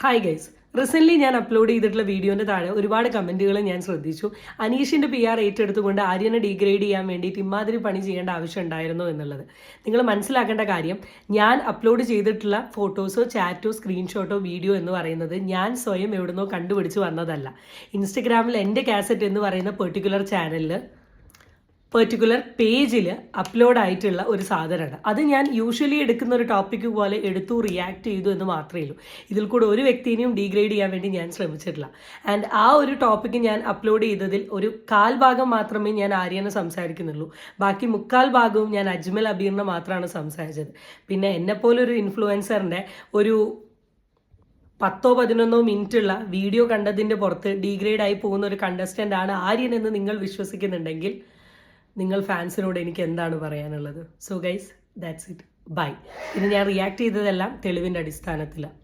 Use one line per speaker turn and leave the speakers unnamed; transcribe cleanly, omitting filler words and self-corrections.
Hi guys, recently ഞാൻ upload ചെയ്തിട്ടുള്ള വീഡിയോൻ്റെ താഴെ ഒരുപാട് കമൻറ്റുകൾ ഞാൻ ശ്രദ്ധിച്ചു. അനീഷിൻ്റെ PR ഏറ്റെടുത്തുകൊണ്ട് ആര്യനെ ഡീഗ്രേഡ് ചെയ്യാൻ വേണ്ടിയിട്ട് ഇമാതിരി പണി ചെയ്യേണ്ട ആവശ്യം ഉണ്ടായിരുന്നോ എന്നുള്ളത്. നിങ്ങൾ മനസ്സിലാക്കേണ്ട കാര്യം, ഞാൻ അപ്ലോഡ് ചെയ്തിട്ടുള്ള ഫോട്ടോസോ ചാറ്റോ സ്ക്രീൻഷോട്ടോ വീഡിയോ എന്ന് പറയുന്നത് ഞാൻ സ്വയം എവിടുന്നോ കണ്ടുപിടിച്ച് വന്നതല്ല. ഇൻസ്റ്റഗ്രാമിൽ എൻ്റെ കാസറ്റ് എന്ന് പറയുന്ന പെർട്ടിക്കുലർ പേജിൽ അപ്ലോഡ് ആയിട്ടുള്ള ഒരു സാധനമാണ്. അത് ഞാൻ യൂഷ്വലി എടുക്കുന്ന ഒരു ടോപ്പിക്ക് പോലെ എടുത്തു റിയാക്ട് ചെയ്തു എന്ന് മാത്രമേ ഉള്ളൂ. ഇതിൽ കൂടെ ഒരു വ്യക്തിനെയും ഡീഗ്രേഡ് ചെയ്യാൻ വേണ്ടി ഞാൻ ശ്രമിച്ചിട്ടില്ല. ആൻഡ് ആ ഒരു ടോപ്പിക്ക് ഞാൻ അപ്ലോഡ് ചെയ്തതിൽ ഒരു 1/4 ഭാഗം മാത്രമേ ഞാൻ ആര്യനെ സംസാരിക്കുന്നുള്ളൂ. ബാക്കി 3/4 ഭാഗവും ഞാൻ അജ്മൽ അബീറിനെ മാത്രമാണ് സംസാരിച്ചത്. പിന്നെ എന്നെപ്പോലൊരു ഇൻഫ്ലുവൻസറിൻ്റെ ഒരു 10-11 മിനിറ്റുള്ള വീഡിയോ കണ്ടതിൻ്റെ പുറത്ത് ഡീഗ്രേഡ് ആയി പോകുന്ന ഒരു കണ്ടസ്റ്റൻ്റ് ആണ് ആര്യൻ എന്ന് നിങ്ങൾ വിശ്വസിക്കുന്നുണ്ടെങ്കിൽ നിങ്ങൾ ഫാൻസിനോട് എനിക്ക് എന്താണ് പറയാനുള്ളത്? So guys, that's it. Bye. ഇനി ഞാൻ റിയാക്ട് ചെയ്തതെല്ലാം തെളിവിൻ്റെ അടിസ്ഥാനത്തിലാണ്.